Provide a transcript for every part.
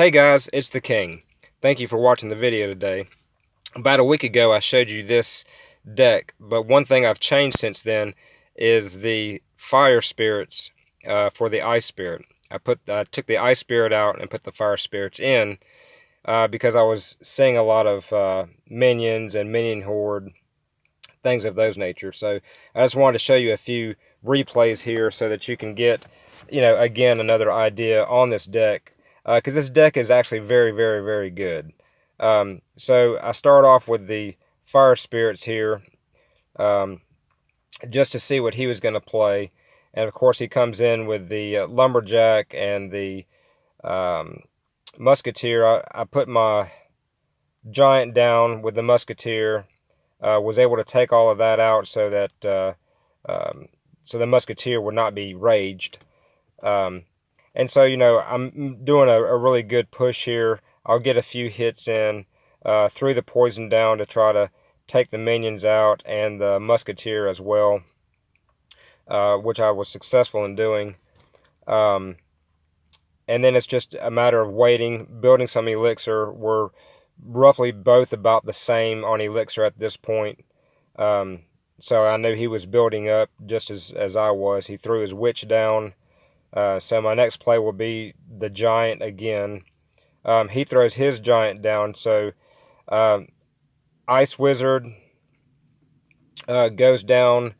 Hey guys, it's the King. Thank you for watching the video today. About a week ago I showed you this deck, but one thing I've changed since then is the fire spirits for the ice spirit. I took the ice spirit out and put the fire spirits in because I was seeing a lot of minions and minion horde, things of those nature. So I just wanted to show you a few replays here so that you can get, again, another idea on this deck, because this deck is actually very, very, very good. So I start off with the fire spirits here, just to see what he was going to play. And of course he comes in with the lumberjack and the musketeer. I put my giant down with the musketeer, was able to take all of that out so that so the musketeer would not be raged. And so, I'm doing a really good push here. I'll get a few hits in, threw the poison down to try to take the minions out and the musketeer as well, which I was successful in doing. And then it's just a matter of waiting, building some elixir. We're roughly both about the same on elixir at this point. So I knew he was building up just as I was. He threw his witch down. So my next play will be the giant again. He throws his giant down. So Ice Wizard goes down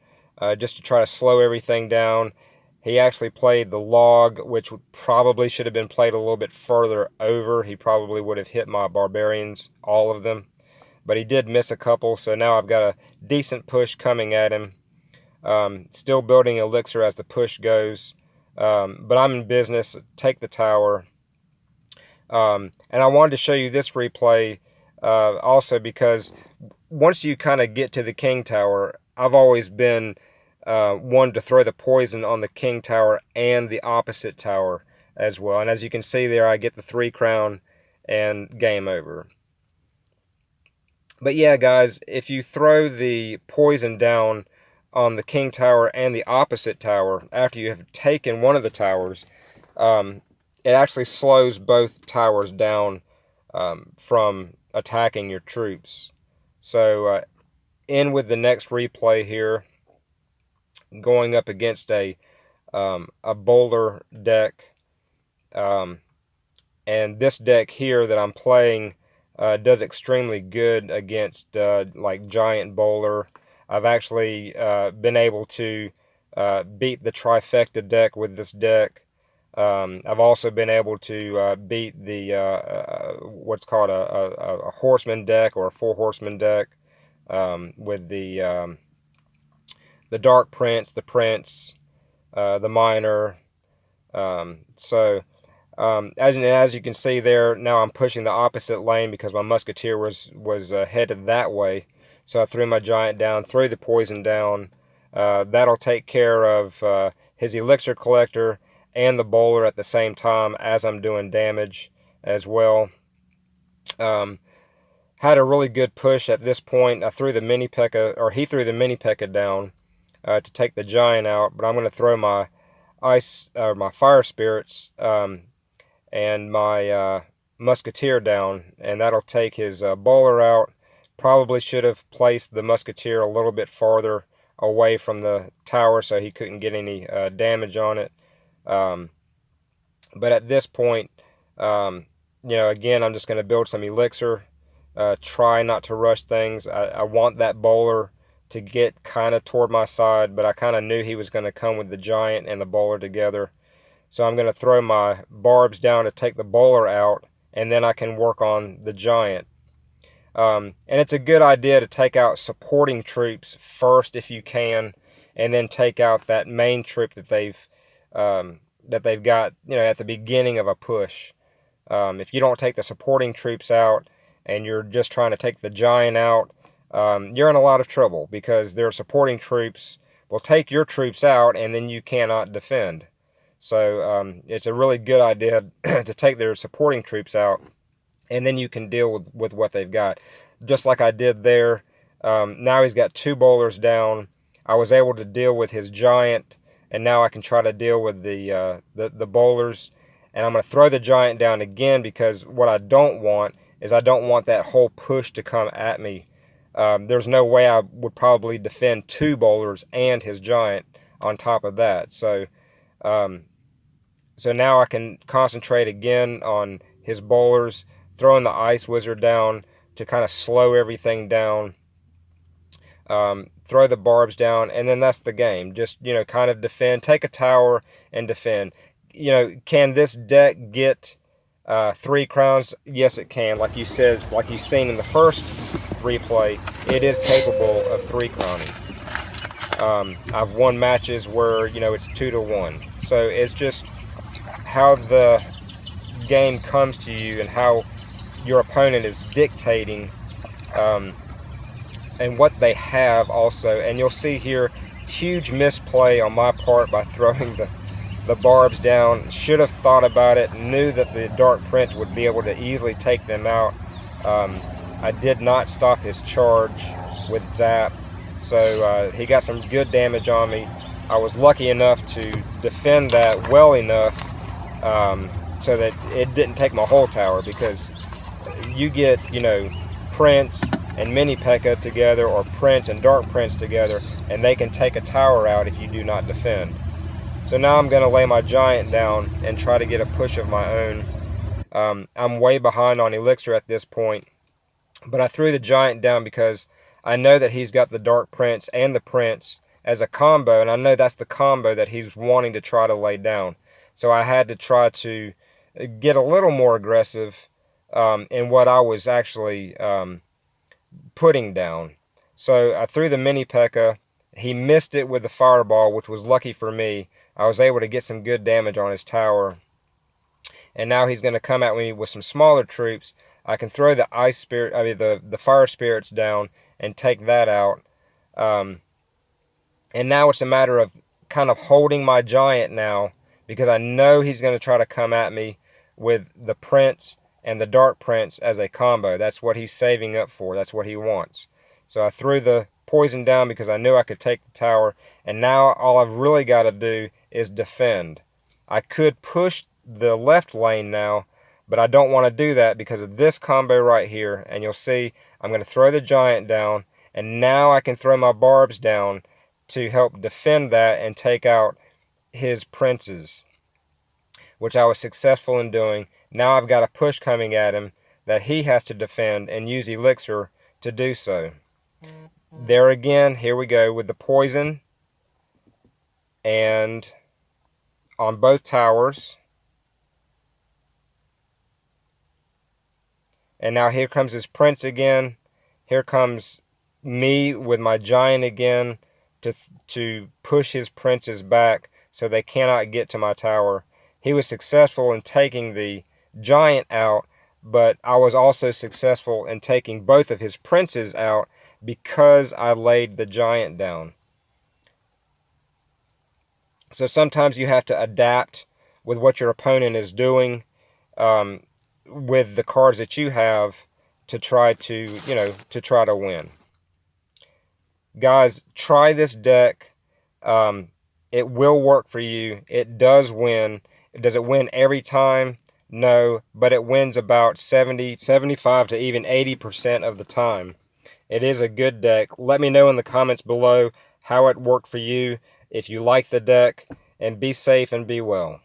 just to try to slow everything down. He actually played the log, which probably should have been played a little bit further over. He probably would have hit my barbarians, all of them. But he did miss a couple, so now I've got a decent push coming at him. Still building elixir as the push goes. But I'm in business. Take the tower. And I wanted to show you this replay also because once you kind of get to the king tower, I've always been one to throw the poison on the king tower and the opposite tower as well. And as you can see there, I get the 3 crown and game over. But yeah, guys, if you throw the poison down on the king tower and the opposite tower after you have taken one of the towers, it actually slows both towers down from attacking your troops. So in with the next replay here, going up against a boulder deck, and this deck here that I'm playing does extremely good against like giant boulder. I've actually been able to beat the trifecta deck with this deck. I've also been able to beat the what's called a horseman deck, or a 4 horseman deck, with the Dark Prince, the Prince, the Miner. As you can see there, now I'm pushing the opposite lane because my musketeer was headed that way. So I threw my giant down, threw the poison down. That'll take care of his elixir collector and the bowler at the same time as I'm doing damage as well. Had a really good push at this point. I threw the mini P.E.K.K.A, or he threw the mini P.E.K.K.A down to take the giant out, but I'm going to throw my my fire spirits and my musketeer down, and that'll take his bowler out. Probably should have placed the musketeer a little bit farther away from the tower so he couldn't get any damage on it. But at this point, again, I'm just going to build some elixir, try not to rush things. I want that bowler to get kind of toward my side, but I kind of knew he was going to come with the giant and the bowler together. So I'm going to throw my barbs down to take the bowler out, and then I can work on the giant. And it's a good idea to take out supporting troops first if you can, and then take out that main troop that they've got, at the beginning of a push. If you don't take the supporting troops out and you're just trying to take the giant out, you're in a lot of trouble because their supporting troops will take your troops out and then you cannot defend. So it's a really good idea to take their supporting troops out, and then you can deal with what they've got. Just like I did there. Now he's got 2 bowlers down. I was able to deal with his giant, and now I can try to deal with the bowlers. And I'm going to throw the giant down again, because what I don't want is I don't want that whole push to come at me. There's no way I would probably defend 2 boulders and his giant on top of that. So so now I can concentrate again on his bowlers, throwing the Ice Wizard down to kind of slow everything down. Throw the barbs down, and then that's the game. Just, kind of defend, take a tower and defend. Can this deck get 3 crowns? Yes, it can. Like you said, like you've seen in the first replay, it is capable of 3 crowning. I've won matches where, it's 2 to 1. So it's just how the game comes to you and how your opponent is dictating and what they have also. And you'll see here, huge misplay on my part by throwing the barbs down. Should have thought about it, knew that the Dark Prince would be able to easily take them out. I did not stop his charge with Zap, so he got some good damage on me. I was lucky enough to defend that well enough so that it didn't take my whole tower, because you get, Prince and Mini P.E.K.K.A together, or Prince and Dark Prince together, and they can take a tower out if you do not defend. So now I'm going to lay my giant down and try to get a push of my own. I'm way behind on Elixir at this point, but I threw the giant down because I know that he's got the Dark Prince and the Prince as a combo, and I know that's the combo that he's wanting to try to lay down. So I had to try to get a little more aggressive in what I was actually putting down. So I threw the Mini P.E.K.K.A. He missed it with the fireball, which was lucky for me. I was able to get some good damage on his tower. And now he's going to come at me with some smaller troops. I can throw the ice spirit, the fire spirits down and take that out. And now it's a matter of kind of holding my giant now, because I know he's going to try to come at me with the Prince and the Dark Prince as a combo. That's what he's saving up for. That's what he wants. So I threw the poison down because I knew I could take the tower. And now all I've really got to do is defend. I could push the left lane now, but I don't want to do that because of this combo right here. And you'll see I'm going to throw the giant down, and now I can throw my barbs down to help defend that and take out his princes, which I was successful in doing. Now I've got a push coming at him that he has to defend and use Elixir to do so. There again, here we go with the poison, and on both towers. And now here comes his Prince again. Here comes me with my giant again to push his princes back so they cannot get to my tower. He was successful in taking the giant out, but I was also successful in taking both of his princes out because I laid the giant down. So sometimes you have to adapt with what your opponent is doing with the cards that you have to try to, to try to win. Guys, try this deck. It will work for you. It does win. Does it win every time? No, but it wins about 70, 75 to even 80% of the time. It is a good deck. Let me know in the comments below how it worked for you, if you like the deck, and be safe and be well.